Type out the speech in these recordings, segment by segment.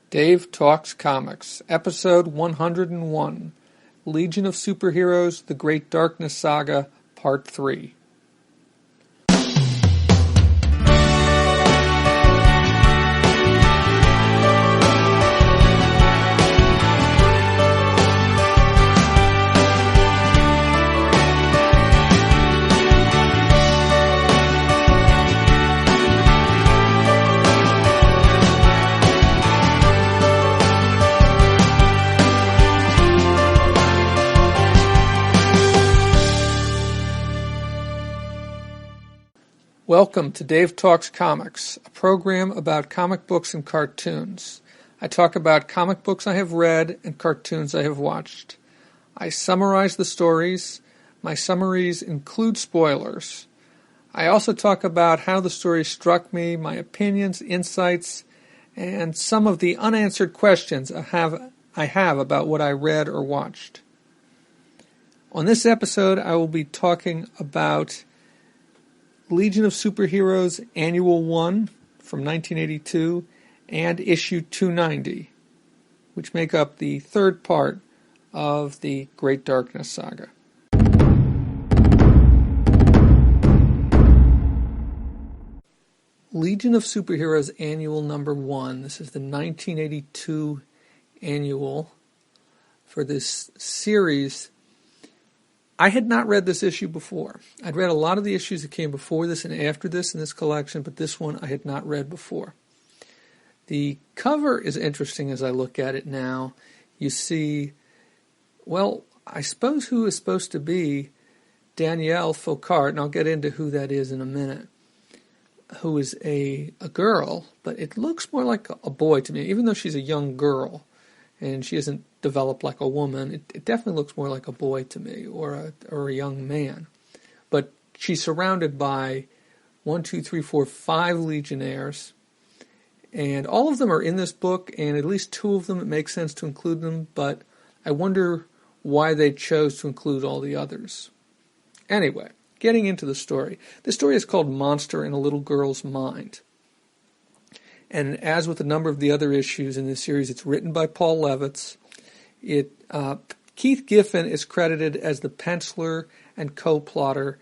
Dave Talks Comics, Episode 101, Legion of Superheroes, The Great Darkness Saga, Part 3. Welcome to Dave Talks Comics, a program about comic books and cartoons. I talk about comic books I have read and cartoons I have watched. I summarize the stories. My summaries include spoilers. I also talk about how the story struck me, my opinions, insights, and some of the unanswered questions I have about what I read or watched. On this episode, I will be talking about Legion of Superheroes Annual 1 from 1982 and Issue 290, which make up the third part of the Great Darkness Saga. Legion of Superheroes Annual Number 1. This is the 1982 annual for this series. I had not read this issue before. I'd read a lot of the issues that came before this and after this in this collection, but this one I had not read before. The cover is interesting as I look at it now. You see, well, I suppose who is supposed to be Danielle Foucault, and I'll get into who that is in a minute, who is a girl, but it looks more like a boy to me, even though she's a young girl and she isn't developed like a woman. It definitely looks more like a boy to me, or a young man. But she's surrounded by 5 Legionnaires, and all of them are in this book, and at least 2 of them it makes sense to include them, but I wonder why they chose to include all the others. Anyway, getting into the story. The story is called Monster in a Little Girl's Mind. And as with a number of the other issues in this series, it's written by Paul Levitz. Keith Giffen is credited as the penciler and co-plotter,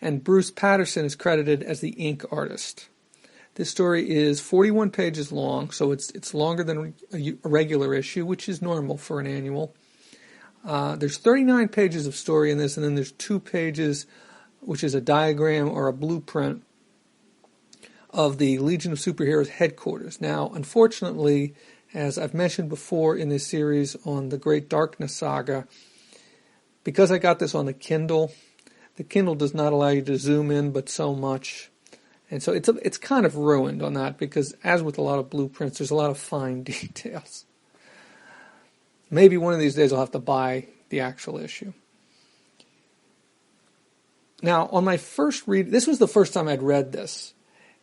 and Bruce Patterson is credited as the ink artist. This story is 41 pages long, so it's longer than a regular issue, which is normal for an annual. There's 39 pages of story in this, and then there's 2 pages, which is a diagram or a blueprint of the Legion of Superheroes headquarters. Now, unfortunately, as I've mentioned before in this series on the Great Darkness Saga, because I got this on the Kindle does not allow you to zoom in but so much. And so it's kind of ruined on that, because as with a lot of blueprints, there's a lot of fine details. Maybe one of these days I'll have to buy the actual issue. Now, on my first read, this was the first time I'd read this.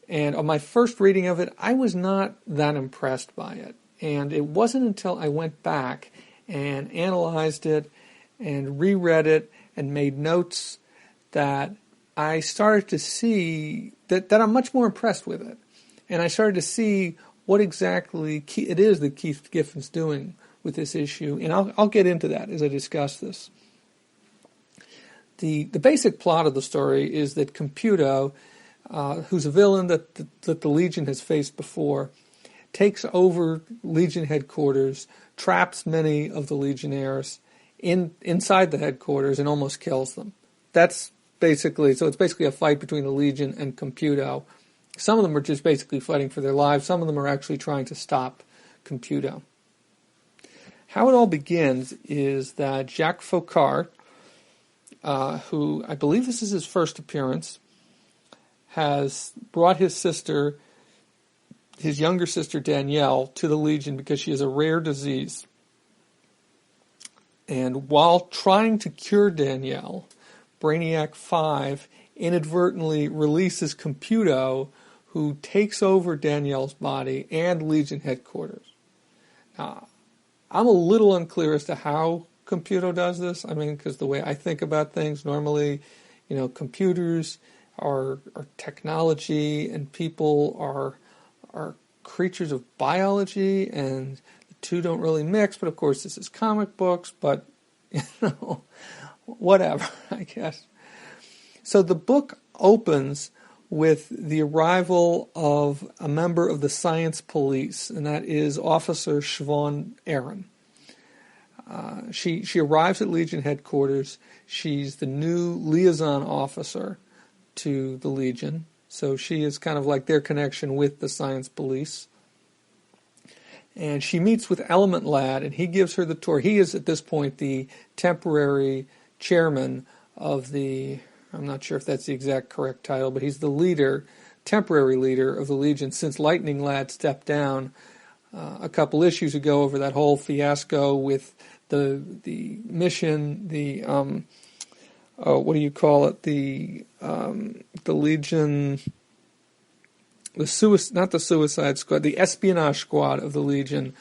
And on my first reading of it, I was not that impressed by it. And it wasn't until I went back and analyzed it and reread it and made notes that I started to see that I'm much more impressed with it. And I started to see what exactly it is that Keith Giffen's doing with this issue. And I'll get into that as I discuss this. The basic plot of the story is that Computo, who's a villain that the Legion has faced before, takes over Legion headquarters, traps many of the Legionnaires inside the headquarters, and almost kills them. It's basically a fight between the Legion and Computo. Some of them are just basically fighting for their lives. Some of them are actually trying to stop Computo. How it all begins is that Jacques Foucault, who I believe this is his first appearance, has brought his younger sister Danielle, to the Legion because she has a rare disease. And while trying to cure Danielle, Brainiac 5 inadvertently releases Computo, who takes over Danielle's body and Legion headquarters. Now, I'm a little unclear as to how Computo does this. I mean, because the way I think about things, normally, computers are technology, and people are creatures of biology, and the two don't really mix, but of course this is comic books, but, whatever, I guess. So the book opens with the arrival of a member of the science police, and that is Officer Siobhan Aaron. She arrives at Legion headquarters. She's the new liaison officer to the Legion, so she is kind of like their connection with the science police. And she meets with Element Lad, and he gives her the tour. He is, at this point, the temporary chairman of the, I'm not sure if that's the exact correct title, but he's the leader, temporary leader of the Legion since Lightning Lad stepped down a couple issues ago over that whole fiasco with the mission, what do you call it? The Legion, not the Suicide Squad, the Espionage Squad of the Legion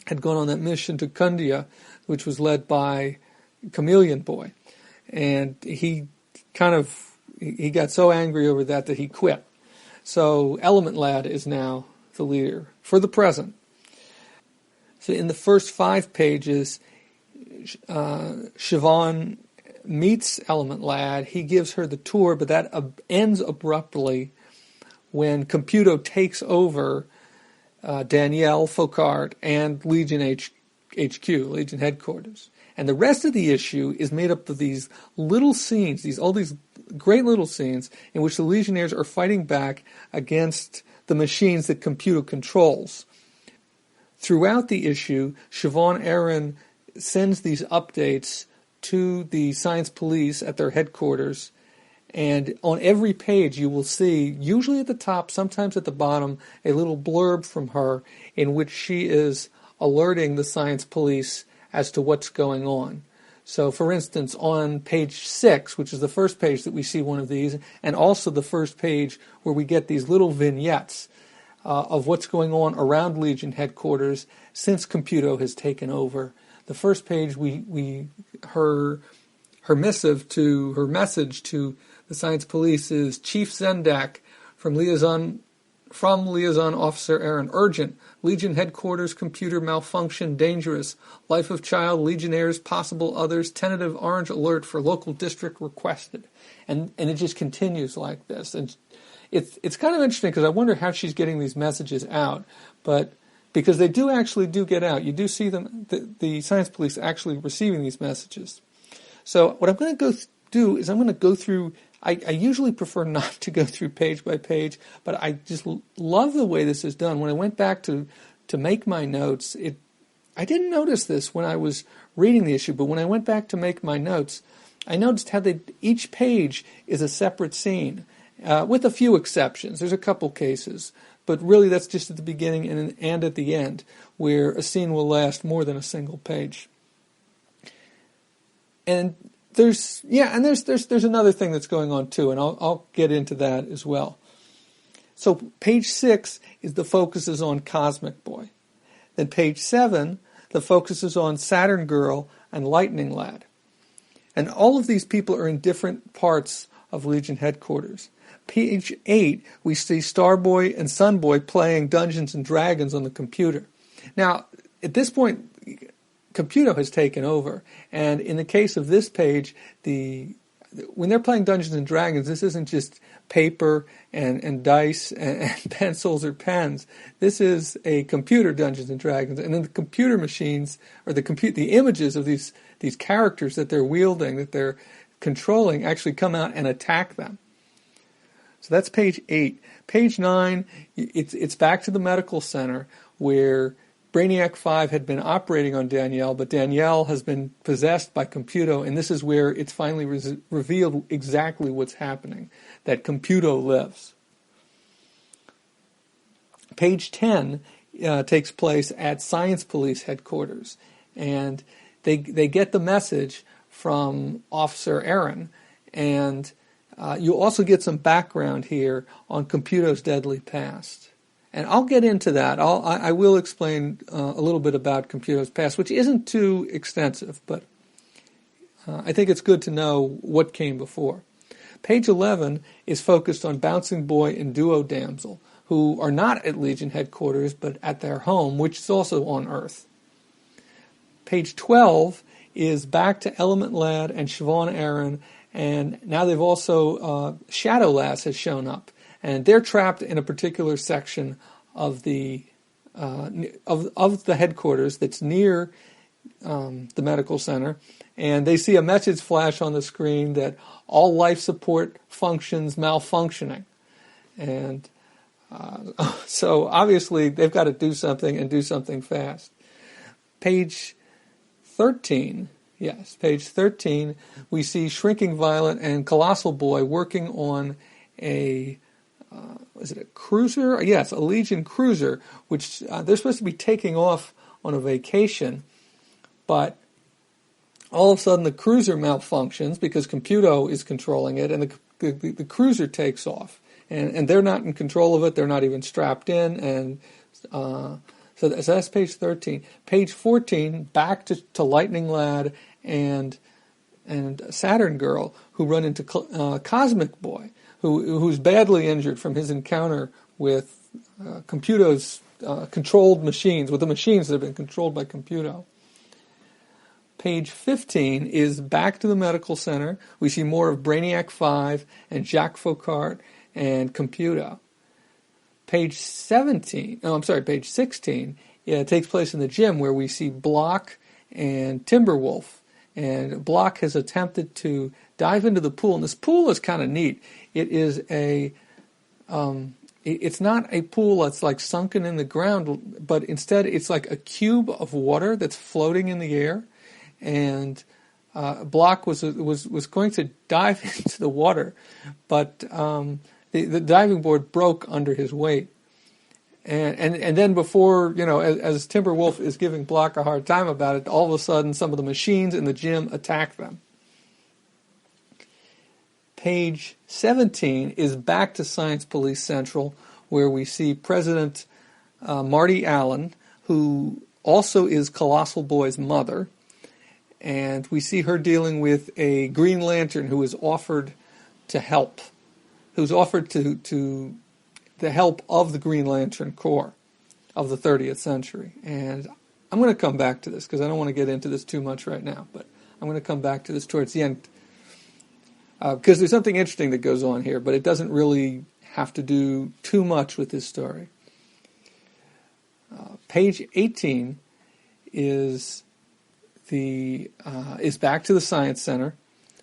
had gone on that mission to Kundia, which was led by Chameleon Boy, and he got so angry over that he quit. So Element Lad is now the leader for the present. So in the first 5 pages, Siobhan meets Element Lad. He gives her the tour, but that ends abruptly when Computo takes over Danielle Focard and Legion HQ, Legion headquarters. And the rest of the issue is made up of these little scenes, all these great little scenes in which the Legionnaires are fighting back against the machines that Computo controls. Throughout the issue, Siobhan Aaron sends these updates to the science police at their headquarters, and on every page you will see, usually at the top, sometimes at the bottom, a little blurb from her in which she is alerting the science police as to what's going on. So, for instance, on page 6, which is the first page that we see one of these, and also the first page where we get these little vignettes of what's going on around Legion headquarters since Computo has taken over. The first page, her message to the science police is Chief Zendak from Liaison Officer Aaron, urgent. Legion headquarters computer malfunction dangerous. Life of child, Legionnaires, possible others. Tentative orange alert for local district requested. And it just continues like this. And it's kind of interesting because I wonder how she's getting these messages out. But because they do get out. You do see them, the science police actually receiving these messages. So what I'm going to do is I'm going to go through. I usually prefer not to go through page by page, but I just love the way this is done. When I went back to make my notes, I didn't notice this when I was reading the issue, but when I went back to make my notes, I noticed how each page is a separate scene, with a few exceptions. There's a couple cases, but really that's just at the beginning and at the end, where a scene will last more than a single page. And there's another thing that's going on too, and I'll get into that as well. So page 6 is the focus is on Cosmic Boy. Then page 7, the focus is on Saturn Girl and Lightning Lad. And all of these people are in different parts of Legion headquarters. Page 8, we see Starboy and Sunboy playing Dungeons and Dragons on the computer. Now, at this point, Computo has taken over, and in the case of this page, when they're playing Dungeons and Dragons, this isn't just paper and dice and pencils or pens. This is a computer Dungeons and Dragons, and then the computer machines or the images of these characters that they're wielding, that they're controlling, actually come out and attack them. So that's page 8. Page 9, it's back to the medical center where Brainiac 5 had been operating on Danielle, but Danielle has been possessed by Computo, and this is where it's finally revealed exactly what's happening, that Computo lives. Page 10 takes place at Science Police headquarters, and they get the message from Officer Aaron, and you'll also get some background here on Computo's deadly past. And I'll get into that. I will explain a little bit about Computo's past, which isn't too extensive, but I think it's good to know what came before. Page 11 is focused on Bouncing Boy and Duo Damsel, who are not at Legion headquarters, but at their home, which is also on Earth. Page 12 is back to Element Lad and Siobhan Aaron, and now they've also, Shadow Lass has shown up, and they're trapped in a particular section of the headquarters that's near the medical center, and they see a message flash on the screen that all life support functions malfunctioning. And so obviously they've got to do something and do something fast. Page 13, we see Shrinking Violet and Colossal Boy working on is it a cruiser? Yes, a Legion cruiser, which they're supposed to be taking off on a vacation, but all of a sudden the cruiser malfunctions because Computo is controlling it, and the cruiser takes off. And they're not in control of it. They're not even strapped in. And so that's page 13. Page 14, back to Lightning Lad and Saturn Girl, who run into Cosmic Boy, who's badly injured from his encounter with Computo's controlled machines, with the machines that have been controlled by Computo. Page 15 is back to the medical center. We see more of Brainiac 5 and Jacques Faucard and Computo. Page 16, takes place in the gym where we see Block and Timberwolf. And Block has attempted to dive into the pool, and this pool is kind of neat. It is it's not a pool that's like sunken in the ground, but instead it's like a cube of water that's floating in the air. And Block was going to dive into the water, but the diving board broke under his weight. And then before, as Timberwolf is giving Block a hard time about it, all of a sudden some of the machines in the gym attack them. Page 17 is back to Science Police Central, where we see President Marty Allen, who also is Colossal Boy's mother. And we see her dealing with a Green Lantern who is offered to help, who's offered to the help of the Green Lantern Corps of the 30th century. And I'm going to come back to this because I don't want to get into this too much right now, but I'm going to come back to this towards the end because there's something interesting that goes on here, but it doesn't really have to do too much with this story. Page 18 is back to the Science Center,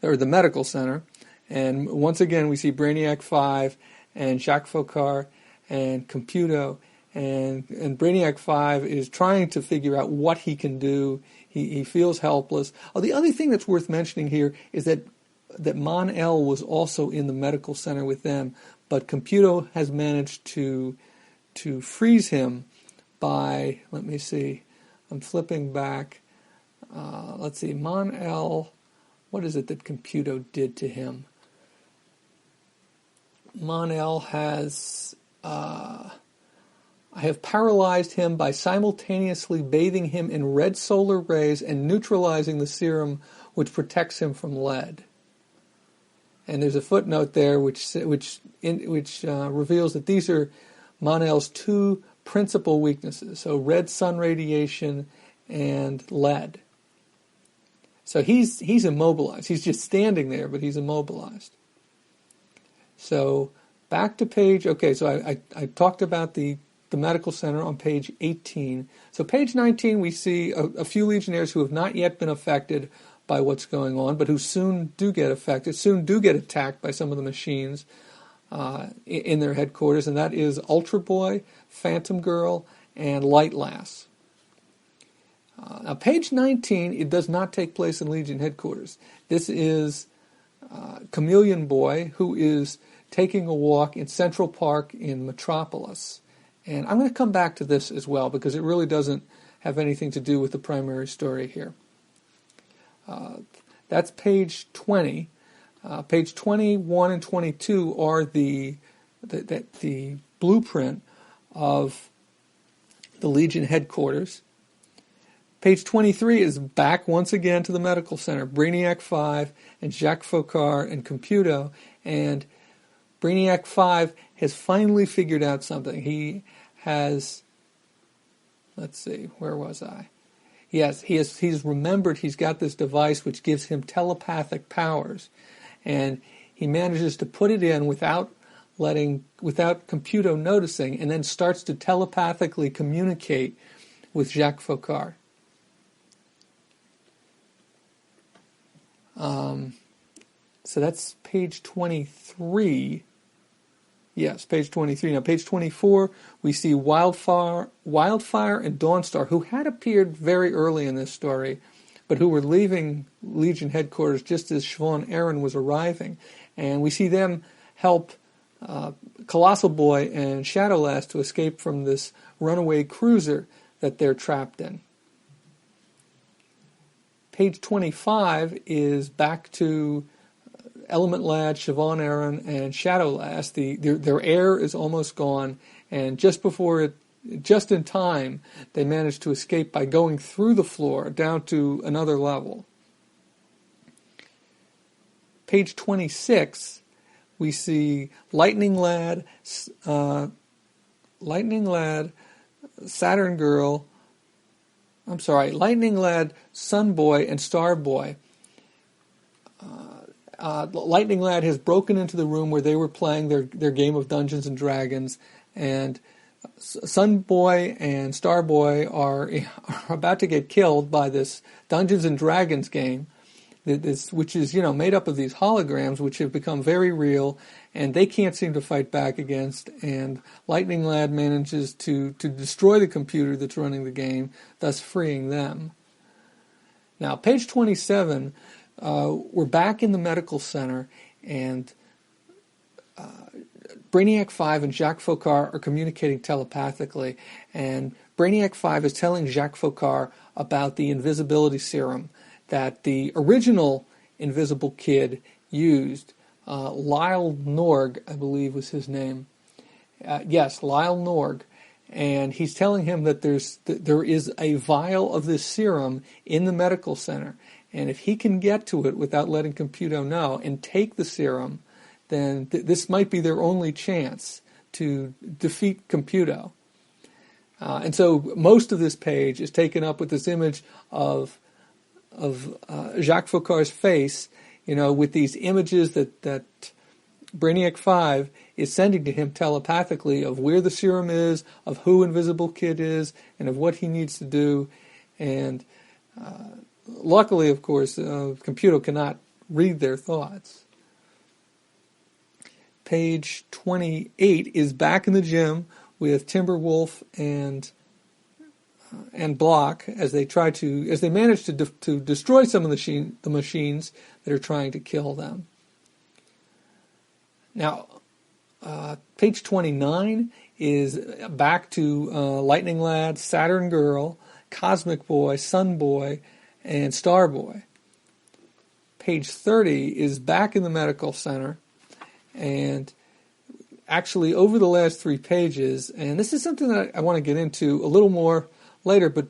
or the Medical Center, and once again we see Brainiac 5 and Jacques Faucard and Computo, and Brainiac 5 is trying to figure out what he can do. He feels helpless. Oh, the other thing that's worth mentioning here is that Mon-El was also in the medical center with them, but Computo has managed to freeze him by, let me see, I'm flipping back. Let's see, Mon-El, what is it that Computo did to him? Mon-El has, I have paralyzed him by simultaneously bathing him in red solar rays and neutralizing the serum which protects him from lead. And there's a footnote there which reveals that these are Mon-El's two principal weaknesses, so red sun radiation and lead. So he's immobilized. He's just standing there, but he's immobilized. So back to page, okay, so I talked about the medical center on page 18. So page 19 we see a few Legionnaires who have not yet been affected by what's going on, but who soon do get affected, soon do get attacked by some of the machines in their headquarters, and that is Ultra Boy, Phantom Girl, and Light Lass. Now, page 19, it does not take place in Legion headquarters. This is Chameleon Boy, who is taking a walk in Central Park in Metropolis. And I'm going to come back to this as well, because it really doesn't have anything to do with the primary story here. That's page 20. Page 21 and 22 are the blueprint of the Legion headquarters. Page 23 is back once again to the medical center. Brainiac 5 and Jacques Faucard and Computo. And Brainiac 5 has finally figured out something. He has, let's see, where was I? He's remembered he's got this device which gives him telepathic powers, and he manages to put it in without Computo noticing, and then starts to telepathically communicate with Jacques Faucard. So that's page 23. Yes, page 23. Now, page 24, we see Wildfire and Dawnstar, who had appeared very early in this story, but who were leaving Legion headquarters just as Siobhan Aaron was arriving. And we see them help Colossal Boy and Shadowlass to escape from this runaway cruiser that they're trapped in. Page 25 is back to Element Lad, Siobhan Aaron, and Shadowlass. Their air is almost gone, and just in time, they manage to escape by going through the floor down to another level. Page 26, we see Lightning Lad, Saturn Girl, Lightning Lad, Sun Boy, and Star Boy. Lightning Lad has broken into the room where they were playing their game of Dungeons and Dragons, and Sun Boy and Star Boy are about to get killed by this Dungeons and Dragons game, which is made up of these holograms which have become very real, and they can't seem to fight back against. And Lightning Lad manages to destroy the computer that's running the game, thus freeing them. Now, page 27. We're back in the medical center, and Brainiac 5 and Jacques Faucard are communicating telepathically, and Brainiac 5 is telling Jacques Faucard about the invisibility serum that the original Invisible Kid used. Lyle Norg, I believe was his name. Yes, Lyle Norg. And he's telling him that there is a vial of this serum in the medical center. And if he can get to it without letting Computo know and take the serum, then this might be their only chance to defeat Computo. And so most of this page is taken up with this image of Jacques Faucard's face, with these images that Brainiac 5 is sending to him telepathically of where the serum is, of who Invisible Kid is, and of what he needs to do. And luckily, of course, Computo cannot read their thoughts. Page 28 is back in the gym with Timberwolf and Block as they manage to destroy some of the machines that are trying to kill them. Now, page 29 is back to Lightning Lad, Saturn Girl, Cosmic Boy, Sun Boy, and Star Boy. Page 30 is back in the medical center, and actually over the last 3 pages, and this is something that I want to get into a little more later, but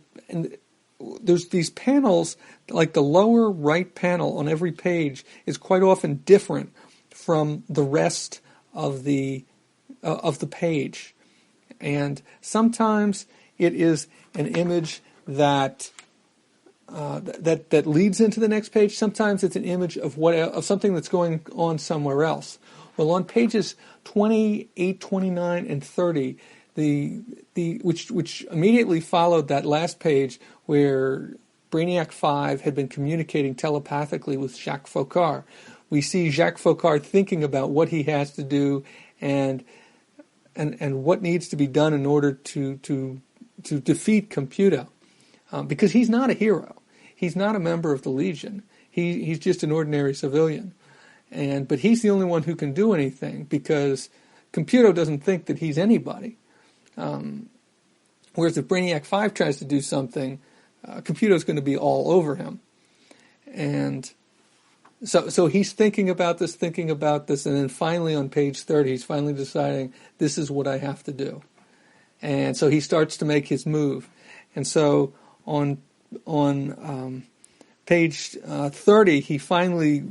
there's these panels, like the lower right panel on every page is quite often different from the rest of the page, and sometimes it is an image that leads into the next page. Sometimes it's an image of something that's going on somewhere else. Well, on pages 28, 29, and 30, which immediately followed that last page where Brainiac 5 had been communicating telepathically with Jacques Faucard, we see Jacques Faucard thinking about what he has to do and what needs to be done in order to defeat Computo. Because he's not a hero. He's not a member of the Legion. He's just an ordinary civilian. But he's the only one who can do anything because Computo doesn't think that he's anybody. Whereas if Brainiac 5 tries to do something, Computo's going to be all over him. And so he's thinking about this, and then finally on page 30, he's finally deciding, this is what I have to do. And so he starts to make his move. And so on page 30, he finally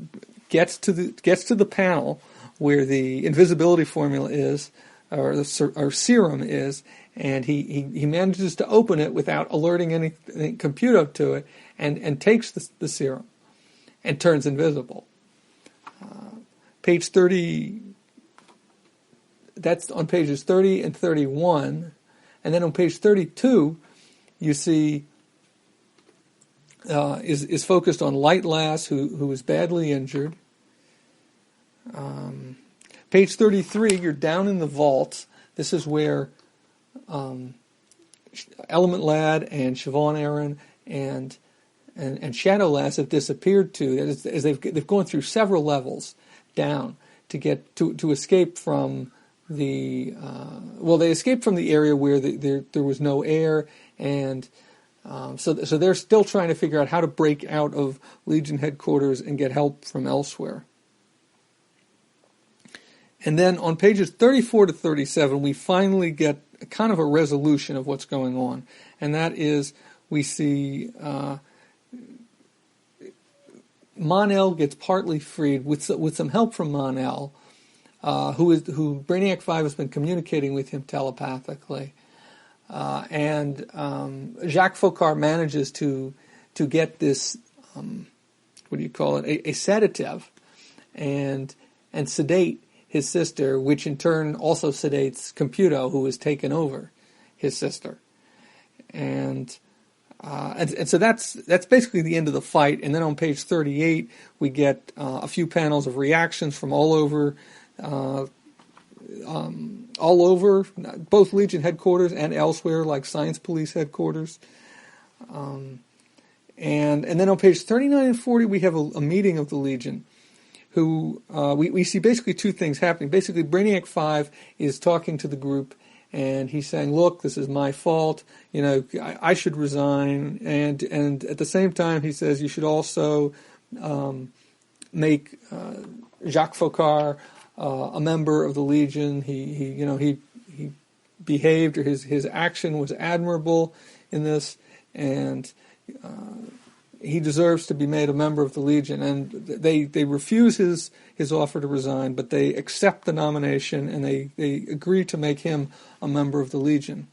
gets to the panel where the invisibility formula is, or serum is, and he manages to open it without alerting any computer to it, and takes the serum and turns invisible. Page 30, that's on pages 30 and 31, and then on page 32, you see is focused on Light Lass, who is badly injured. Page 33, you're down in the vault. This is where Element Lad and Siobhan Aaron and Shadow Lass have disappeared to, as they've gone through several levels down to get to escape from the they escaped from the area where there was no air, and so they're still trying to figure out how to break out of Legion headquarters and get help from elsewhere. And then on pages 34 to 37, we finally get kind of a resolution of what's going on. And that is, we see Mon-El gets partly freed with some help from Mon-El, who Brainiac 5 has been communicating with him telepathically. And Jacques Faucard manages to get this, a sedative, and sedate his sister, which in turn also sedates Computo, who has taken over his sister, and so that's basically the end of the fight. And then on page 38, we get a few panels of reactions from all over, both Legion headquarters and elsewhere, like Science Police headquarters. And then on page 39 and 40, we have a meeting of the Legion, who we see basically two things happening. Basically, Brainiac 5 is talking to the group, and he's saying, look, this is my fault, I should resign, and at the same time he says you should also make Jacques Faucard a member of the Legion. He behaved, or his action was admirable in this, and he deserves to be made a member of the Legion. And they refuse his offer to resign, but they accept the nomination, and they agree to make him a member of the Legion.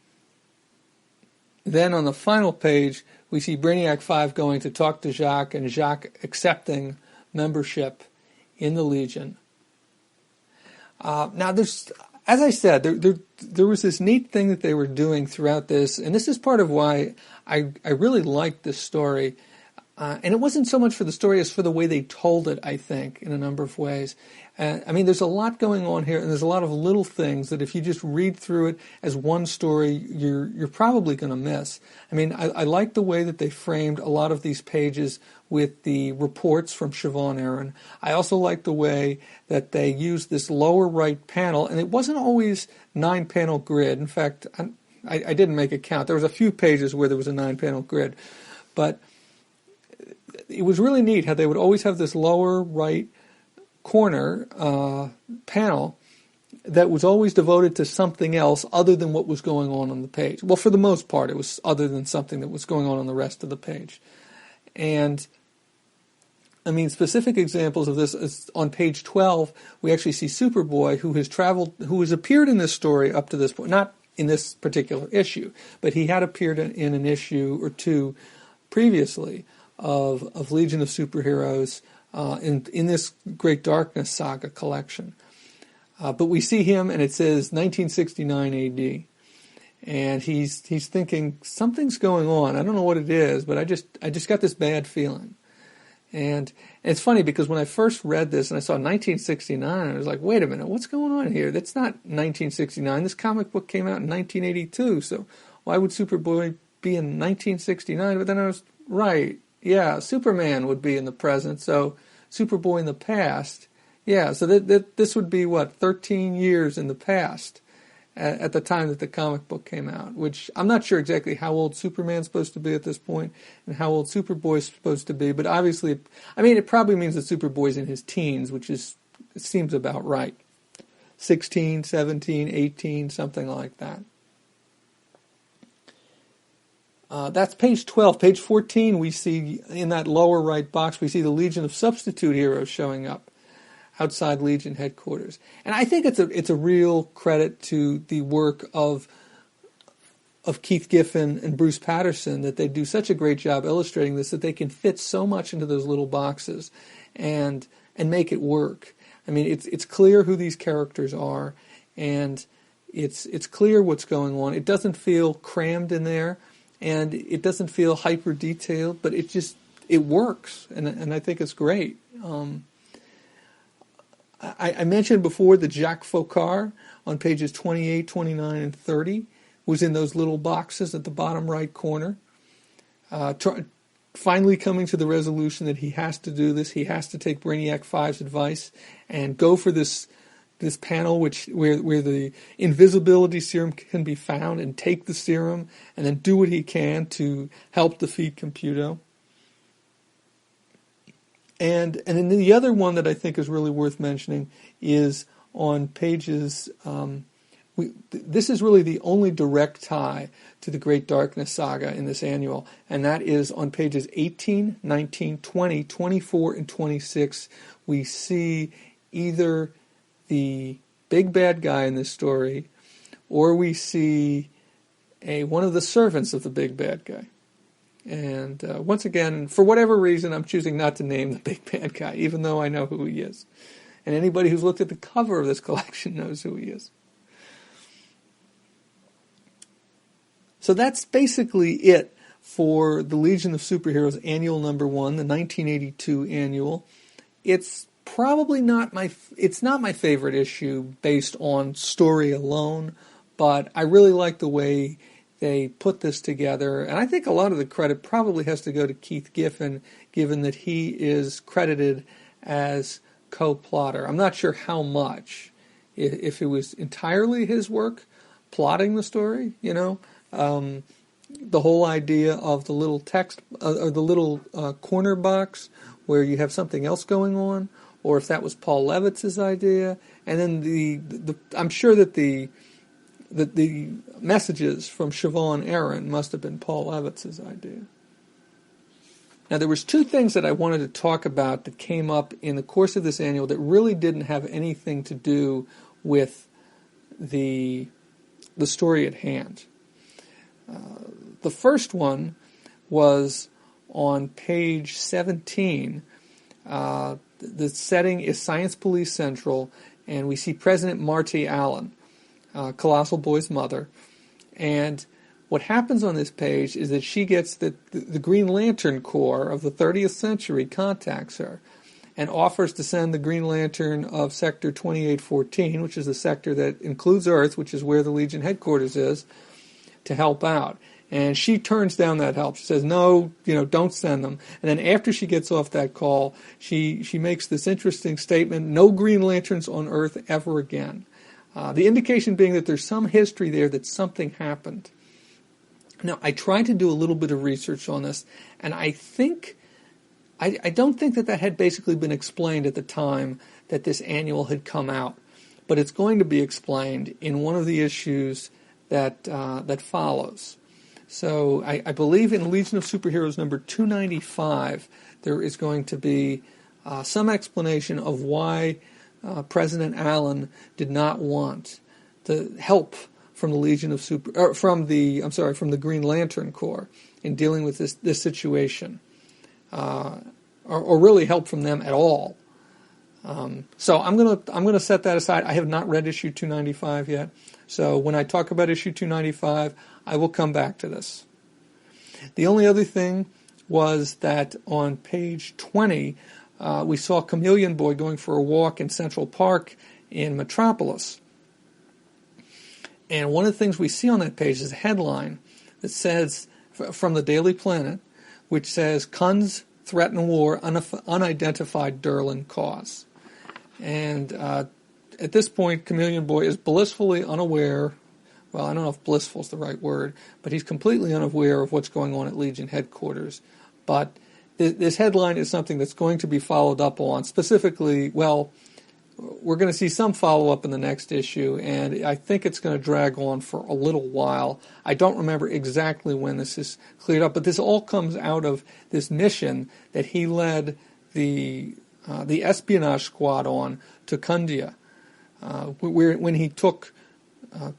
Then on the final page, we see Brainiac 5 going to talk to Jacques, and Jacques accepting membership in the Legion. Now, as I said, there was this neat thing that they were doing throughout this, and this is part of why I really liked this story. And it wasn't so much for the story as for the way they told it, I think, in a number of ways. There's a lot going on here, and there's a lot of little things that if you just read through it as one story, you're probably going to miss. I like the way that they framed a lot of these pages with the reports from Siobhan Aaron. I also like the way that they used this lower right panel, and it wasn't always 9-panel grid. In fact, I didn't make a count. There was a few pages where there was a 9-panel grid, but it was really neat how they would always have this lower right corner panel that was always devoted to something else other than what was going on the page. Well, for the most part, it was other than something that was going on the rest of the page. And specific examples of this is on page 12. We actually see Superboy, who has appeared in this story up to this point, not in this particular issue, but he had appeared in an issue or two previously of Legion of Superheroes in this Great Darkness Saga collection. But we see him, and it says 1969 AD, and he's thinking something's going on. I don't know what it is, but I just got this bad feeling. And it's funny because when I first read this and I saw 1969, I was like, wait a minute, what's going on here? That's not 1969. This comic book came out in 1982, so why would Superboy be in 1969? But then I was right. Yeah, Superman would be in the present, so Superboy in the past. Yeah, so this would be, 13 years in the past at the time that the comic book came out, which I'm not sure exactly how old Superman's supposed to be at this point and how old Superboy's supposed to be, but obviously, it probably means that Superboy's in his teens, it seems about right. 16, 17, 18, something like that. That's page 12. Page 14, we see in that lower right box, we see the Legion of Substitute Heroes showing up. outside Legion headquarters. And I think it's a real credit to the work of Keith Giffen and Bruce Patterson that they do such a great job illustrating this, that they can fit so much into those little boxes and make it work. I mean, it's clear who these characters are, and it's clear what's going on. It doesn't feel crammed in there, and it doesn't feel hyper detailed, but it works, and I think it's great. I mentioned before that Jacques Faucard on pages 28, 29, and 30 was in those little boxes at the bottom right corner, finally coming to the resolution that he has to do this. He has to take Brainiac 5's advice and go for this panel where the invisibility serum can be found, and take the serum and then do what he can to help defeat Computo. And then the other one that I think is really worth mentioning is on pages. This is really the only direct tie to the Great Darkness saga in this annual, and that is on pages 18, 19, 20, 24, and 26. We see either the big bad guy in this story, or we see one of the servants of the big bad guy. And once again, for whatever reason, I'm choosing not to name the big bad guy, even though I know who he is. And anybody who's looked at the cover of this collection knows who he is. So that's basically it for the Legion of Superheroes annual number 1, the 1982 annual. It's probably not my favorite issue based on story alone, but I really like the way they put this together, and I think a lot of the credit probably has to go to Keith Giffen, given that he is credited as co-plotter. I'm not sure how much, if it was entirely his work plotting the story, the whole idea of the little text, or the little corner box where you have something else going on, or if that was Paul Levitz's idea, and then I'm sure that the messages from Siobhan Aaron must have been Paul Levitz's idea. Now, there was two things that I wanted to talk about that came up in the course of this annual that really didn't have anything to do with the story at hand. The first one was on page 17. The setting is Science Police Central, and we see President Marty Allen, Colossal Boy's mother. And what happens on this page is that she gets the Green Lantern Corps of the 30th century contacts her and offers to send the Green Lantern of Sector 2814, which is the sector that includes Earth, which is where the Legion headquarters is, to help out. And she turns down that help. She says, no, don't send them. And then after she gets off that call, she makes this interesting statement, no Green Lanterns on Earth ever again. The indication being that there's some history there, that something happened. Now, I tried to do a little bit of research on this, and I don't think that had basically been explained at the time that this annual had come out, but it's going to be explained in one of the issues that follows. So I believe in Legion of Superheroes number 295, there is going to be some explanation of why President Allen did not want the help from the Legion of from the Green Lantern Corps in dealing with this situation, or really help from them at all. So I'm gonna set that aside. I have not read issue 295 yet, so when I talk about issue 295, I will come back to this. The only other thing was that on page 20, we saw Chameleon Boy going for a walk in Central Park in Metropolis. And one of the things we see on that page is a headline that says, from the Daily Planet, which says, Kuns threaten war, unidentified Durlin cause. And at this point, Chameleon Boy is blissfully unaware, well, I don't know if blissful is the right word, but he's completely unaware of what's going on at Legion headquarters. But this headline is something that's going to be followed up on. Specifically, well, we're going to see some follow-up in the next issue, and I think it's going to drag on for a little while. I don't remember exactly when this is cleared up, but this all comes out of this mission that he led the the espionage squad on to Kundia, when he took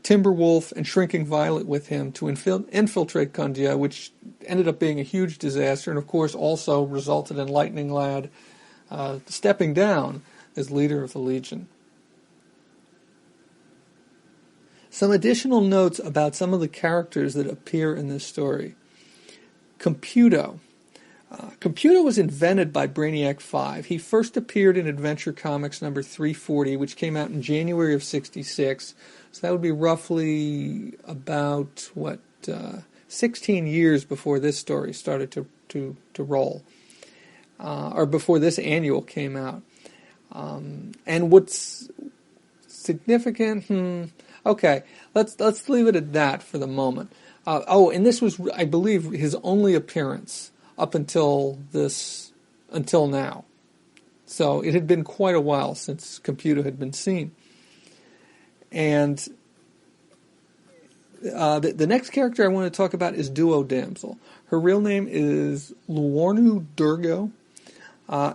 Timberwolf and Shrinking Violet with him to infiltrate Kundia, which ended up being a huge disaster, and of course also resulted in Lightning Lad stepping down as leader of the Legion. Some additional notes about some of the characters that appear in this story. Computo. Computo was invented by Brainiac 5. He first appeared in Adventure Comics number 340, which came out in January of 66. So that would be roughly about, 16 years before this story started to roll, or before this annual came out. And what's significant? Okay, let's leave it at that for the moment. And this was, I believe, his only appearance up until now. So it had been quite a while since Computo had been seen. And the next character I want to talk about is Duo Damsel. Her real name is Luornu Durgo.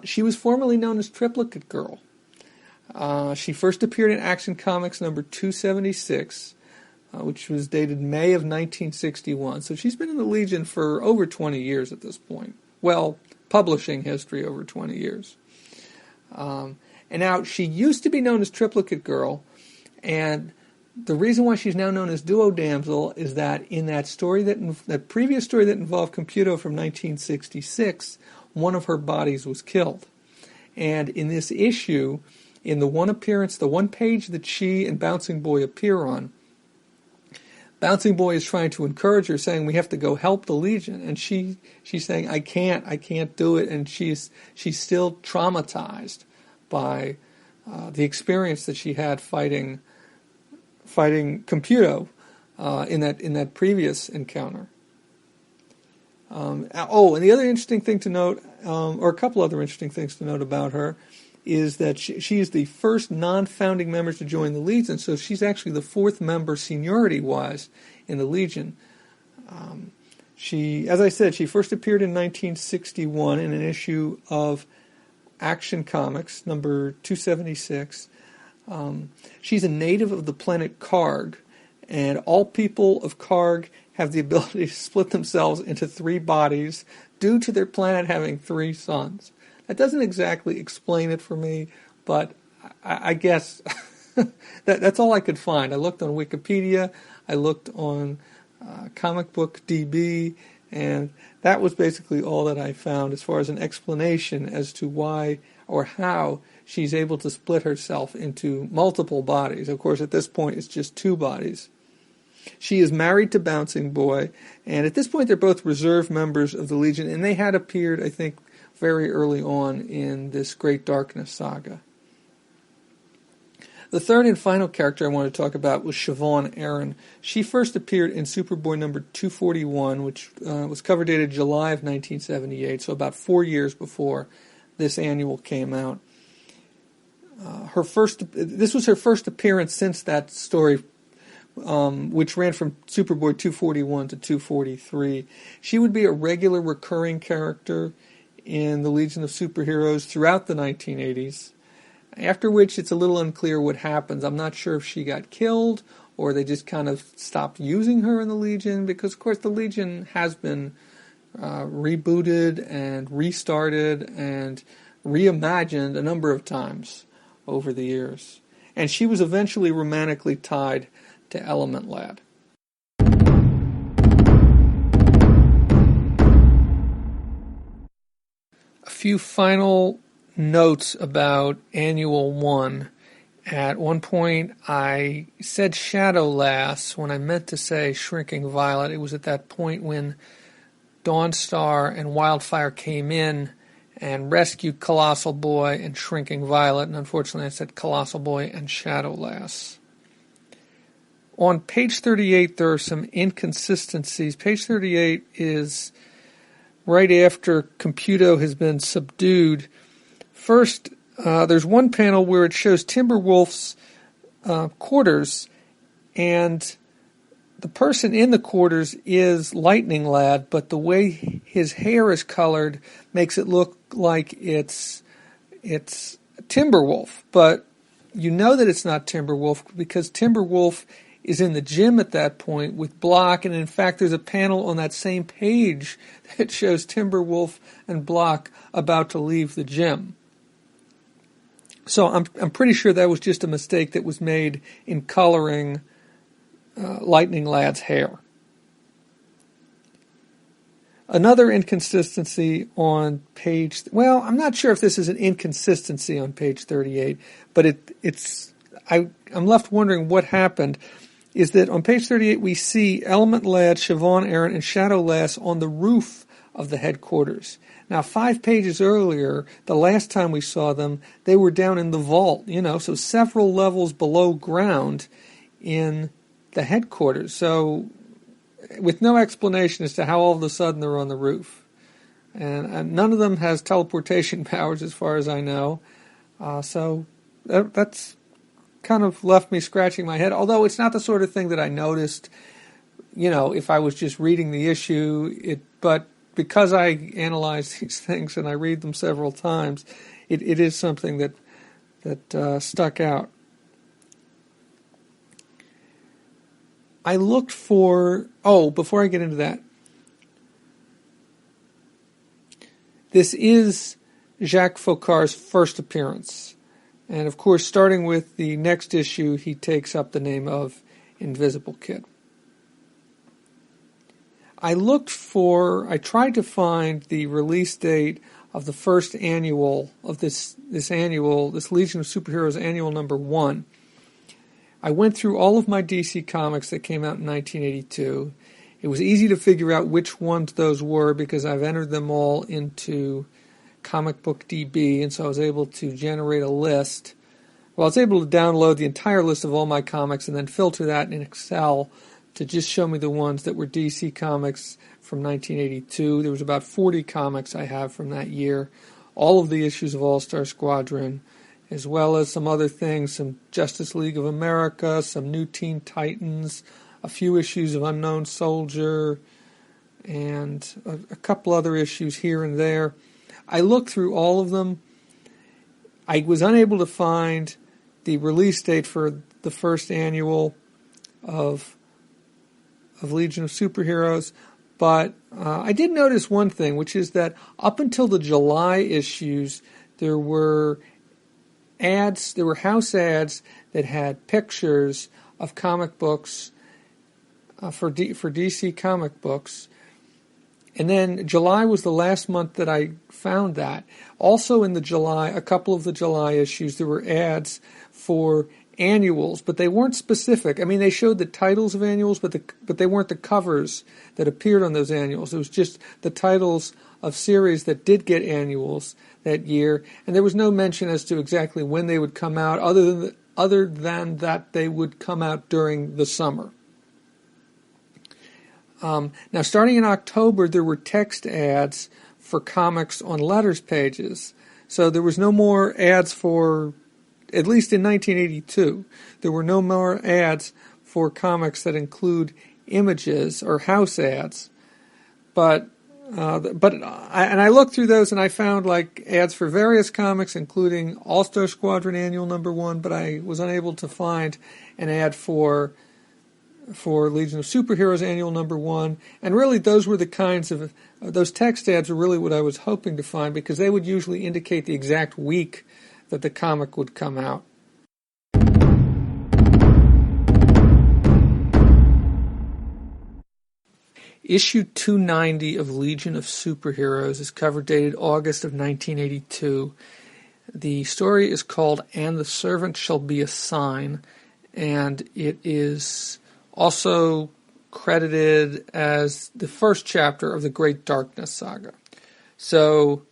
She was formerly known as Triplicate Girl. She first appeared in Action Comics number 276, which was dated May of 1961. So she's been in the Legion for over 20 years at this point. Well, publishing history over 20 years. And now, she used to be known as Triplicate Girl, and the reason why she's now known as Duo Damsel is that in that story, that previous story that involved Computo from 1966, one of her bodies was killed. And in this issue, in the one appearance, the one page that she and Bouncing Boy appear on, Bouncing Boy is trying to encourage her, saying, we have to go help the Legion. And she's saying, I can't do it. And she's still traumatized by the experience that she had fighting Computo in that previous encounter. And the other interesting thing to note, or a couple other interesting things to note about her, is that she is the first non-founding member to join the Legion, so she's actually the fourth member seniority-wise in the Legion. As I said, she first appeared in 1961 in an issue of Action Comics, number 276. She's a native of the planet Karg, and all people of Karg have the ability to split themselves into three bodies due to their planet having three suns. That doesn't exactly explain it for me, but I guess that's all I could find. I looked on Wikipedia, I looked on Comic Book DB, and that was basically all that I found as far as an explanation as to why or how she's able to split herself into multiple bodies. Of course, at this point, it's just two bodies. She is married to Bouncing Boy, and at this point, they're both reserve members of the Legion, and they had appeared, I think, very early on in this Great Darkness saga. The third and final character I want to talk about was Siobhan Aaron. She first appeared in Superboy number 241, which was cover dated July of 1978, so about 4 years before this annual came out. This was her first appearance since that story, which ran from Superboy 241 to 243. She would be a regular recurring character in the Legion of Superheroes throughout the 1980s, after which it's a little unclear what happens. I'm not sure if she got killed or they just kind of stopped using her in the Legion, because, of course, the Legion has been rebooted and restarted and reimagined a number of times over the years. And she was eventually romantically tied to Element Lad. A few final notes about Annual 1. At one point, I said Shadow Lass when I meant to say Shrinking Violet. It was at that point when Dawnstar and Wildfire came in and rescued Colossal Boy and Shrinking Violet, and unfortunately I said Colossal Boy and Shadow Lass. On page 38, there are some inconsistencies. Page 38 is right after Computo has been subdued. First, there's one panel where it shows Timberwolf's quarters, and the person in the quarters is Lightning Lad, but the way his hair is colored makes it look like it's it's Timberwolf, but you know that it's not Timberwolf because Timberwolf is in the gym at that point with Block, and in fact there's a panel on that same page that shows Timberwolf and Block about to leave the gym. So I'm pretty sure that was just a mistake that was made in coloring Lightning Lad's hair. Another inconsistency on page, well, I'm not sure if this is an inconsistency on page 38, but I'm left wondering what happened, is that on page 38 we see Element Lad, Siobhan Aaron, and Shadow Lass on the roof of the headquarters. Now, 5 pages earlier, the last time we saw them, they were down in the vault, so several levels below ground in the headquarters. So, with no explanation as to how all of a sudden they're on the roof. And none of them has teleportation powers as far as I know. So that's kind of left me scratching my head, although it's not the sort of thing that I noticed, if I was just reading the issue. But because I analyze these things and I read them several times, it is something that stuck out. I looked for, before I get into that, this is Jacques Faucard's first appearance. And of course, starting with the next issue, he takes up the name of Invisible Kid. I tried to find the release date of the first annual of this Legion of Superheroes annual number 1. I went through all of my DC comics that came out in 1982. It was easy to figure out which ones those were because I've entered them all into Comic Book DB, and so I was able to generate a list. Well, I was able to download the entire list of all my comics and then filter that in Excel to just show me the ones that were DC comics from 1982. There was about 40 comics I have from that year, all of the issues of All-Star Squadron, as well as some other things, some Justice League of America, some New Teen Titans, a few issues of Unknown Soldier, and a couple other issues here and there. I looked through all of them. I was unable to find the release date for the first annual of Legion of Superheroes, but I did notice one thing, which is that up until the July issues, there were ads, there were house ads that had pictures of comic books for DC comic books. And then July was the last month that I found that. Also in a couple of the July issues, there were ads for annuals, but they weren't specific. I mean, they showed the titles of annuals, but they weren't the covers that appeared on those annuals. It was just the titles of series that did get annuals that year, and there was no mention as to exactly when they would come out, other than that they would come out during the summer. Now, starting in October, there were text ads for comics on letters pages. So there was no more ads for, at least in 1982, there were no more ads for comics that include images or house ads. But I looked through those and I found like ads for various comics, including All-Star Squadron Annual Number 1, but I was unable to find an ad for Legion of Superheroes Annual Number 1. And really those were the kinds of, those text ads were really what I was hoping to find, because they would usually indicate the exact week that the comic would come out. Issue 290 of Legion of Superheroes is cover dated August of 1982. The story is called And the Servant Shall Be a Sign, and it is also credited as the first chapter of the Great Darkness Saga. So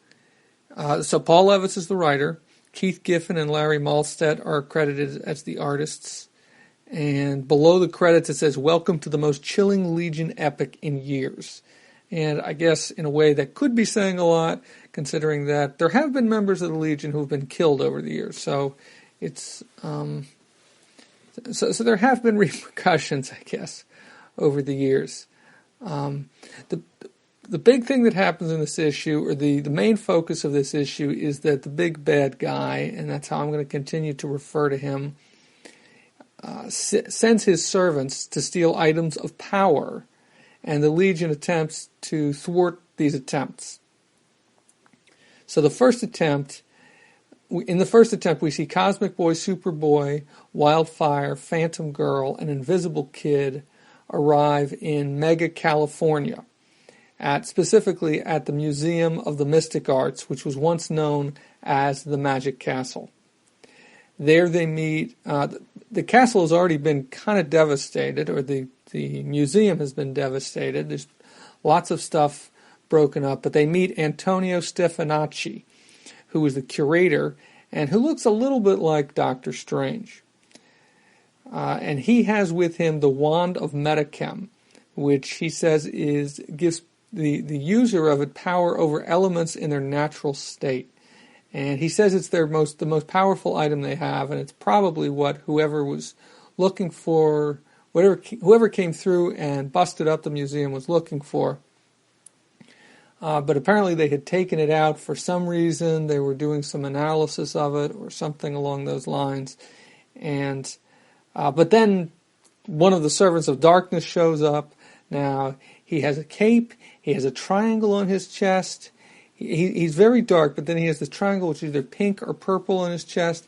Paul Levitz is the writer. Keith Giffen and Larry Malstead are credited as the artists. And below the credits it says, "Welcome to the most chilling Legion epic in years." And I guess in a way that could be saying a lot, considering that there have been members of the Legion who have been killed over the years. So it's so there have been repercussions, I guess, over the years. The the big thing that happens in this issue, or the main focus of this issue, is that the big bad guy, and that's how I'm going to continue to refer to him, sends his servants to steal items of power, and the Legion attempts to thwart these attempts. So in the first attempt, we see Cosmic Boy, Superboy, Wildfire, Phantom Girl, and Invisible Kid arrive in Mega, California, specifically at the Museum of the Mystic Arts, which was once known as the Magic Castle. There they meet. The castle has already been kind of devastated, or the museum has been devastated. There's lots of stuff broken up, but they meet Antonio Stefanacci, who is the curator, and who looks a little bit like Dr. Strange. And he has with him the Wand of Metachem, which he says gives the user of it power over elements in their natural state. And he says it's the most powerful item they have, and it's probably what whoever was looking for, whoever came through and busted up the museum was looking for. But apparently they had taken it out for some reason. They were doing some analysis of it or something along those lines. And but then one of the servants of darkness shows up. Now, he has a cape. He has a triangle on his chest. He's very dark, but then he has this triangle which is either pink or purple on his chest.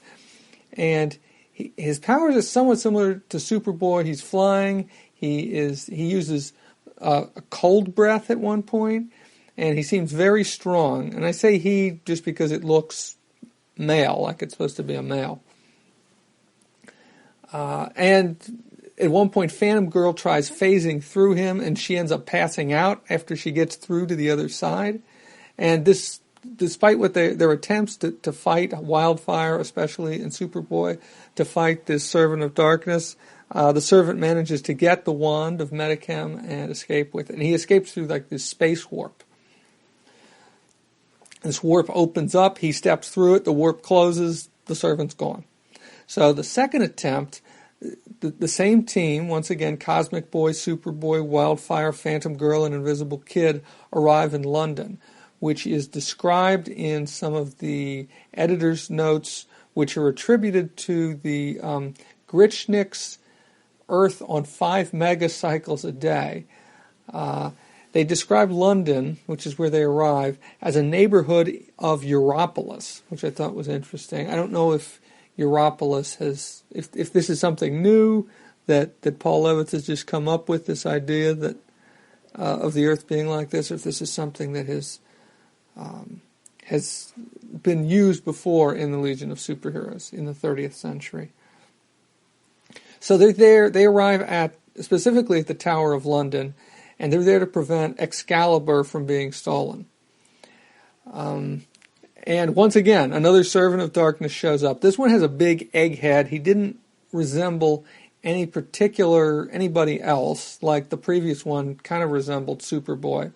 And his powers are somewhat similar to Superboy. He's flying. He uses a cold breath at one point. And he seems very strong. And I say he just because it looks male, like it's supposed to be a male. And at one point, Phantom Girl tries phasing through him, and she ends up passing out after she gets through to the other side. And this, despite what their attempts to fight Wildfire, especially in Superboy, to fight this Servant of Darkness, the servant manages to get the Wand of Metachem and escape with it. And he escapes through like this space warp. This warp opens up, he steps through it, the warp closes, the servant's gone. So the second attempt, the same team, once again, Cosmic Boy, Superboy, Wildfire, Phantom Girl, and Invisible Kid arrive in London, which is described in some of the editor's notes, which are attributed to the Grichnik's Earth on 5 megacycles a day. They describe London, which is where they arrive, as a neighborhood of Europolis, which I thought was interesting. I don't know if Europolis has, if this is something new that Paul Levitz has just come up with, this idea that of the Earth being like this, or if this is something that has been used before in the Legion of Superheroes in the 30th century. So they're there. They arrive specifically at the Tower of London, and they're there to prevent Excalibur from being stolen. And once again, another Servant of Darkness shows up. This one has a big egg head. He didn't resemble anybody else, like the previous one kind of resembled Superboy.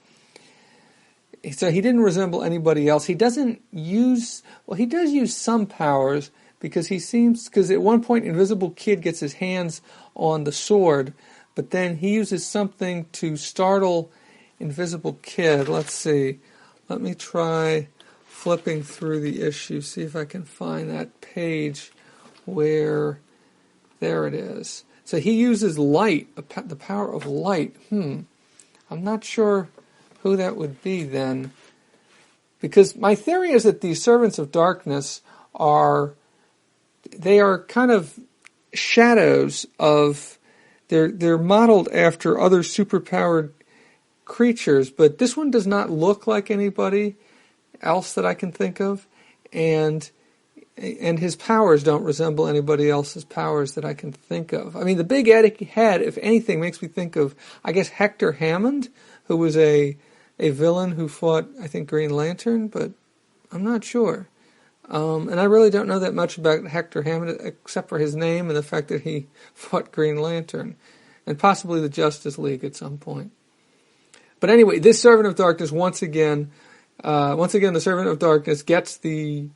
So he didn't resemble anybody else. He doesn't use, he does use some powers, because at one point Invisible Kid gets his hands on the sword, but then he uses something to startle Invisible Kid. Let's see. Let me try flipping through the issue, see if I can find that page where, there it is. So he uses light, the power of light. I'm not sure who that would be then. Because my theory is that these Servants of Darkness are kind of shadows of, they're modeled after other superpowered creatures, but this one does not look like anybody else that I can think of, and his powers don't resemble anybody else's powers that I can think of. I mean, the big head, if anything, makes me think of, I guess, Hector Hammond, who was a villain who fought, I think, Green Lantern, but I'm not sure. And I really don't know that much about Hector Hammond, except for his name and the fact that he fought Green Lantern, and possibly the Justice League at some point. But anyway, this Servant of Darkness, once again, the Servant of Darkness gets the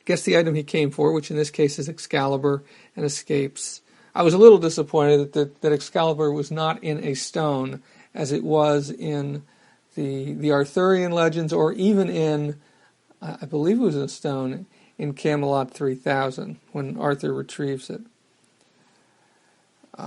item he came for, which in this case is Excalibur, and escapes. I was a little disappointed that Excalibur was not in a stone as it was in the Arthurian legends, or even in, I believe it was in a stone, in Camelot 3000 when Arthur retrieves it.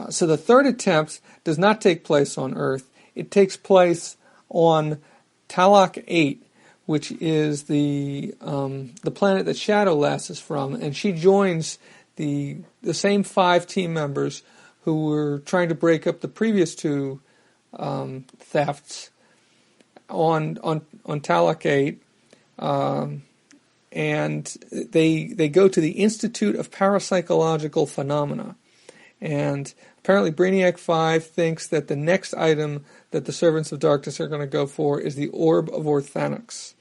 So the third attempt does not take place on Earth. It takes place on Talak 8, which is the planet that Shadowlass is from, and she joins the same 5 team members who were trying to break up the previous 2 thefts on Talak 8, and they go to the Institute of Parapsychological Phenomena. And apparently Brainiac 5 thinks that the next item that the Servants of Darkness are going to go for is the Orb of Orthanix.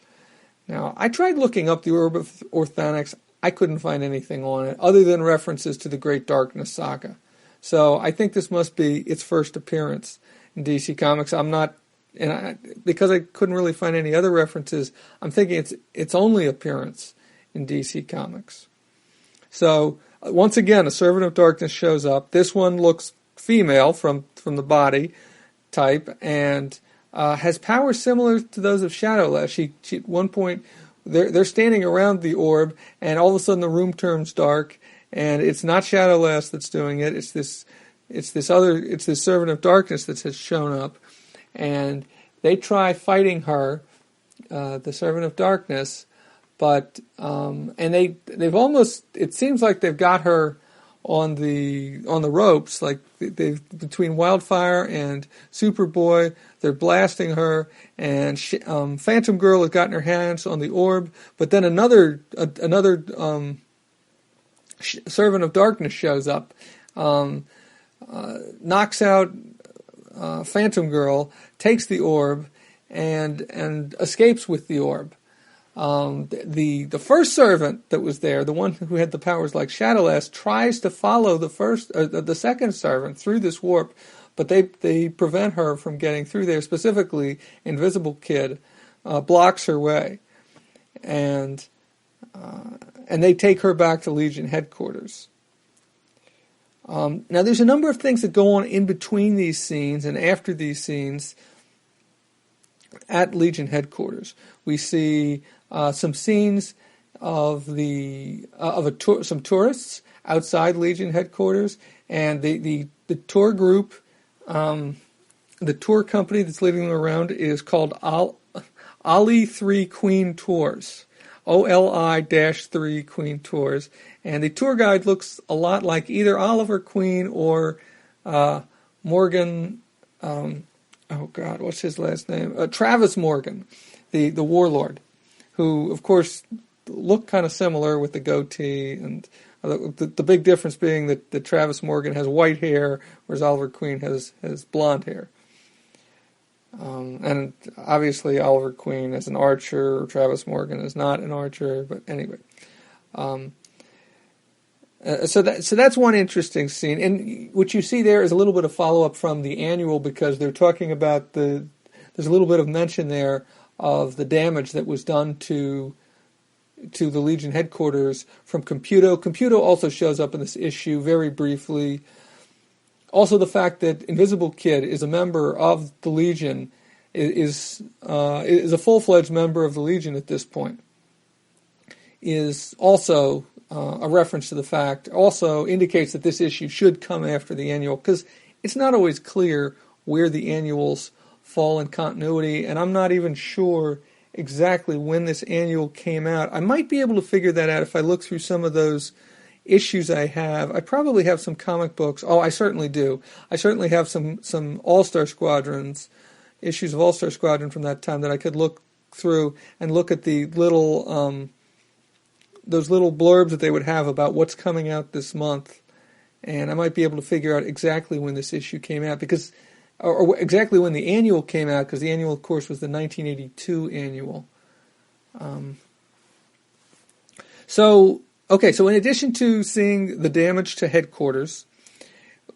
Now, I tried looking up the Orb of Orthanix. I couldn't find anything on it other than references to the Great Darkness Saga. So I think this must be its first appearance in DC Comics. Because I couldn't really find any other references, I'm thinking it's its only appearance in DC Comics. So once again, a Servant of Darkness shows up. This one looks female from the body type and has powers similar to those of Shadowlass. She at one point they're standing around the orb, and all of a sudden the room turns dark, and it's not Shadowlass that's doing it. It's this Servant of Darkness that has shown up, and they try fighting her, the Servant of Darkness. But and they've almost, it seems like they've got her on the ropes, like they've between Wildfire and Superboy, they're blasting her, and Phantom Girl has gotten her hands on the orb, but then another Servant of Darkness shows up, knocks out Phantom Girl, takes the orb, and escapes with the orb. The first servant that was there, the one who had the powers like Shadowlass, tries to follow the second servant through this warp, but they prevent her from getting through there. Specifically, Invisible Kid blocks her way, and they take her back to Legion headquarters. Now, there's a number of things that go on in between these scenes and after these scenes at Legion headquarters. We see some scenes of some tourists outside Legion headquarters, and the tour group, the tour company that's leading them around is called Oli 3 Queen Tours, OLI-3 Queen Tours, and the tour guide looks a lot like either Oliver Queen or Morgan. Oh God, what's his last name? Travis Morgan, the warlord, who of course look kind of similar with the goatee, and the big difference being that Travis Morgan has white hair, whereas Oliver Queen has blonde hair. And obviously Oliver Queen is an archer, Travis Morgan is not an archer, but anyway. So that's one interesting scene, and what you see there is a little bit of follow-up from the annual, because they're talking about there's a little bit of mention there of the damage that was done to the Legion headquarters from Computo. Computo also shows up in this issue very briefly. Also, the fact that Invisible Kid is a member of the Legion, is a full-fledged member of the Legion at this point, is also a reference to the fact, also indicates that this issue should come after the annual, because it's not always clear where the annuals fall in continuity, and I'm not even sure exactly when this annual came out. I might be able to figure that out if I look through some of those issues I have. I probably have some comic books. Oh, I certainly do. I certainly have some All-Star Squadrons, issues of All-Star Squadron from that time that I could look through and look at the little those little blurbs that they would have about what's coming out this month, and I might be able to figure out exactly when this issue came out, because, or exactly when the annual came out, because the annual, of course, was the 1982 annual. So in addition to seeing the damage to headquarters,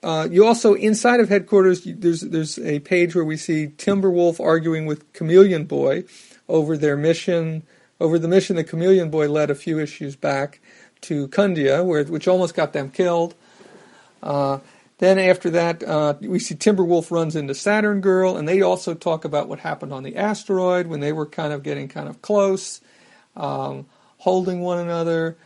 you also, inside of headquarters, there's a page where we see Timberwolf arguing with Chameleon Boy over the mission that Chameleon Boy led a few issues back to Kundia, which almost got them killed. Then after that, we see Timberwolf runs into Saturn Girl, and they also talk about what happened on the asteroid when they were kind of getting kind of close, holding one another,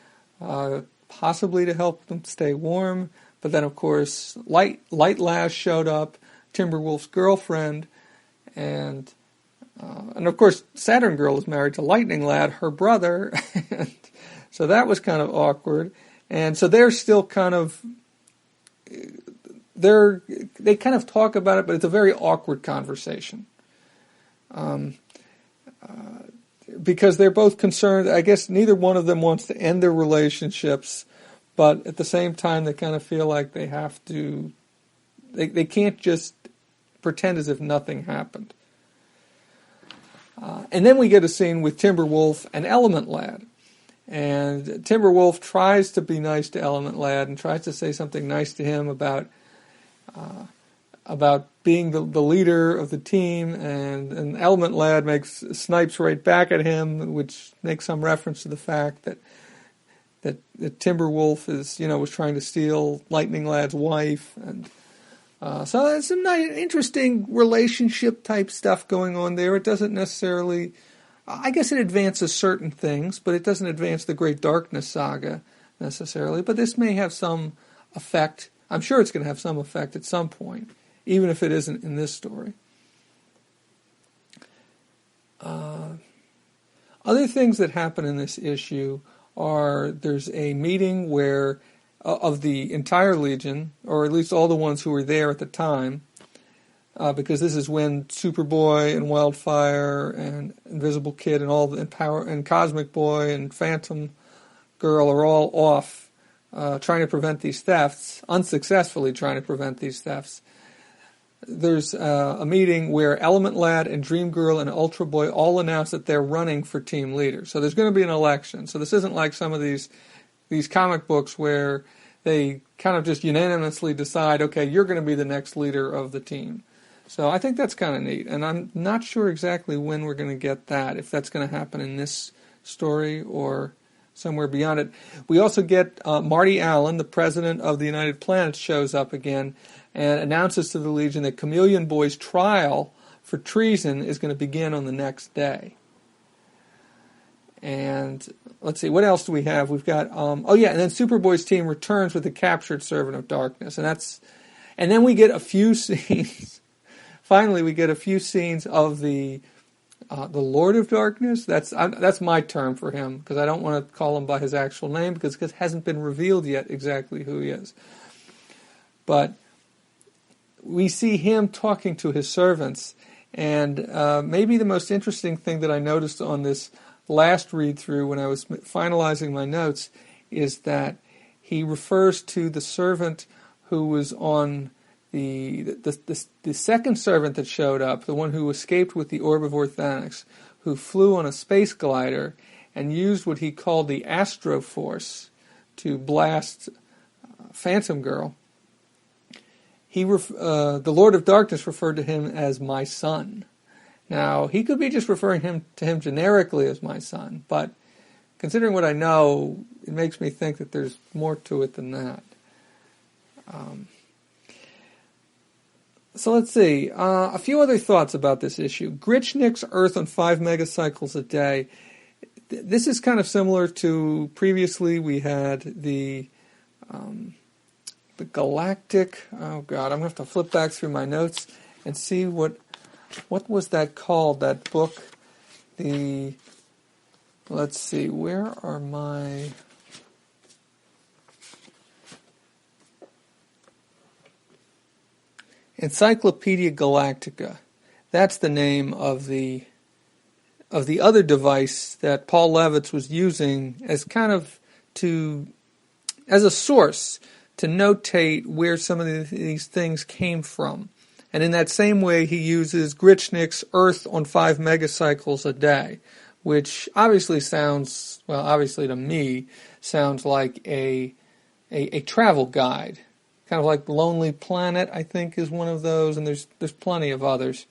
possibly to help them stay warm. But then, of course, Light Lash showed up, Timberwolf's girlfriend, and of course, Saturn Girl is married to Lightning Lad, her brother, and so that was kind of awkward. And so they're still kind of... They kind of talk about it, but it's a very awkward conversation. Because they're both concerned. I guess neither one of them wants to end their relationships, but at the same time they kind of feel like they have to, they can't just pretend as if nothing happened. And then we get a scene with Timberwolf and Element Lad. And Timberwolf tries to be nice to Element Lad and tries to say something nice to him about being the leader of the team, and Element Lad snipes right back at him, which makes some reference to the fact that Timberwolf was trying to steal Lightning Lad's wife, and so there's some nice, interesting relationship type stuff going on there. It doesn't necessarily, I guess it advances certain things, but it doesn't advance the Great Darkness saga necessarily. But this may have some effect. I'm sure it's going to have some effect at some point, even if it isn't in this story. Other things that happen in this issue are there's a meeting where of the entire Legion, or at least all the ones who were there at the time, because this is when Superboy and Wildfire and Invisible Kid and all and Cosmic Boy and Phantom Girl are all off trying to prevent these thefts, unsuccessfully trying to prevent these thefts. There's a meeting where Element Lad and Dream Girl and Ultra Boy all announce that they're running for team leader. So there's going to be an election. So this isn't like some of these comic books where they kind of just unanimously decide, okay, you're going to be the next leader of the team. So I think that's kind of neat. And I'm not sure exactly when we're going to get that, if that's going to happen in this story or somewhere beyond it. We also get Marty Allen, the president of the United Planets, shows up again and announces to the Legion that Chameleon Boy's trial for treason is going to begin on the next day. And let's see, what else do we have? We've got, and then Superboy's team returns with the captured Servant of Darkness. And then we get a few scenes. Finally, we get a few scenes of the Lord of Darkness. That's my term for him, because I don't want to call him by his actual name, because it hasn't been revealed yet exactly who he is. But we see him talking to his servants, and maybe the most interesting thing that I noticed on this last read-through when I was finalizing my notes is that he refers to the servant who was on the second servant that showed up, the one who escaped with the Orb of Orthanix, who flew on a space glider and used what he called the Astro Force to blast Phantom Girl. The Lord of Darkness referred to him as my son. Now, he could be just referring to him generically as my son, but considering what I know, it makes me think that there's more to it than that. So let's see. A few other thoughts about this issue. Grichnik's Earth on 5 megacycles a day. This is kind of similar to previously we had the Galactic... Oh, God, I'm going to have to flip back through my notes and see what was that called, that book? Let's see, where are my... Encyclopedia Galactica. That's the name of the other device that Paul Levitz was using as as a source to notate where some of these things came from. And in that same way, he uses Grichnik's Earth on 5 megacycles a day, which obviously to me, sounds like a travel guide. Kind of like Lonely Planet, I think, is one of those, and there's plenty of others.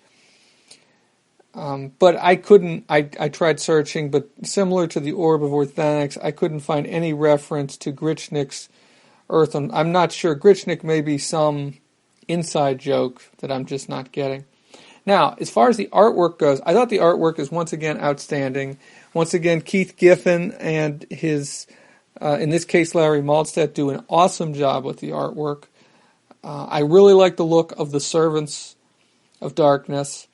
But I tried searching, but similar to the Orb of Orthanix, I couldn't find any reference to Grichnik's Earth. And I'm not sure. Grichnik may be some inside joke that I'm just not getting. Now, as far as the artwork goes, I thought the artwork is once again outstanding. Once again, Keith Giffen and his, in this case, Larry Maldstedt, do an awesome job with the artwork. I really like the look of the Servants of Darkness.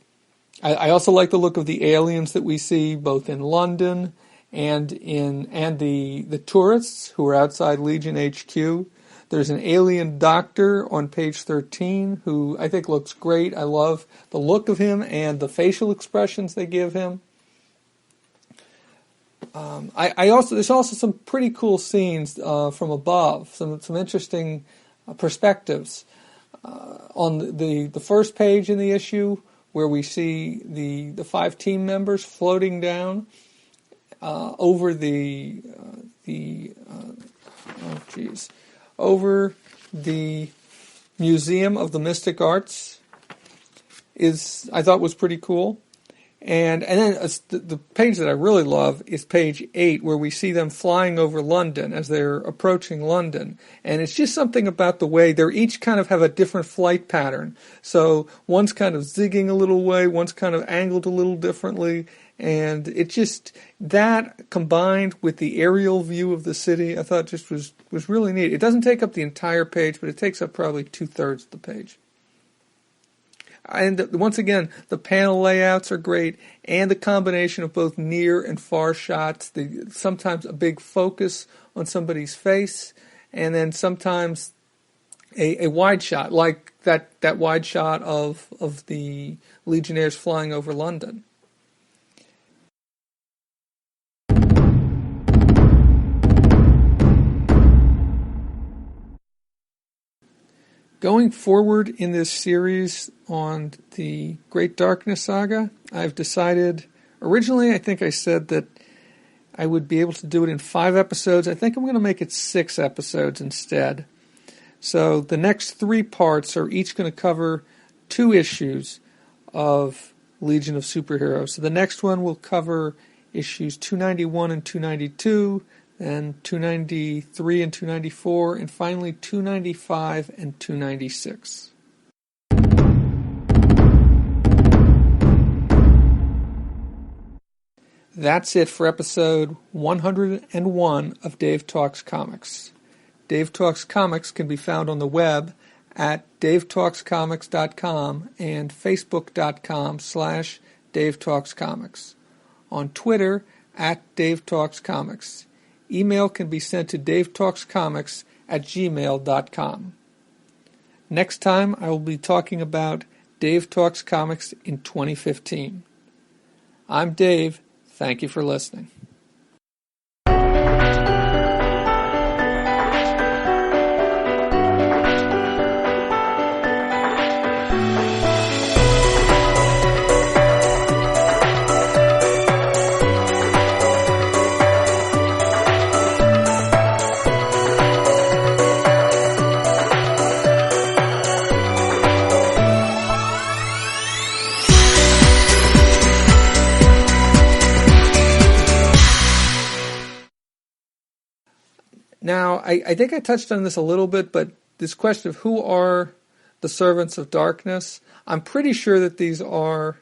I also like the look of the aliens that we see both in London and the tourists who are outside Legion HQ. There's an alien doctor on page 13 who I think looks great. I love the look of him and the facial expressions they give him. There's also some pretty cool scenes from above, some interesting perspectives. On the first page in the issue, where we see the 5 team members floating down over over the Museum of the Mystic Arts, I thought was pretty cool. And then the page that I really love is page 8, where we see them flying over London as they're approaching London. And it's just something about the way they're each kind of have a different flight pattern. So one's kind of zigging a little way, one's kind of angled a little differently. And it just, that combined with the aerial view of the city, I thought just was really neat. It doesn't take up the entire page, but it takes up probably 2/3 of the page. And once again, the panel layouts are great, and the combination of both near and far shots, sometimes a big focus on somebody's face, and then sometimes a wide shot, like that wide shot of the Legionnaires flying over London. Going forward in this series on the Great Darkness Saga, I've decided, originally I think I said that I would be able to do it in 5 episodes. I think I'm going to make it 6 episodes instead. So the next 3 parts are each going to cover 2 issues of Legion of Superheroes. So the next one will cover issues 291 and 292, and 293 and 294, and finally 295 and 296. That's it for episode 101 of Dave Talks Comics. Dave Talks Comics can be found on the web at davetalkscomics.com and facebook.com/DaveTalksComics. On Twitter at DaveTalksComics. Email can be sent to davetalkscomics@gmail.com. Next time, I will be talking about Dave Talks Comics in 2015. I'm Dave. Thank you for listening. Now, I think I touched on this a little bit, but this question of who are the servants of darkness, I'm pretty sure that these are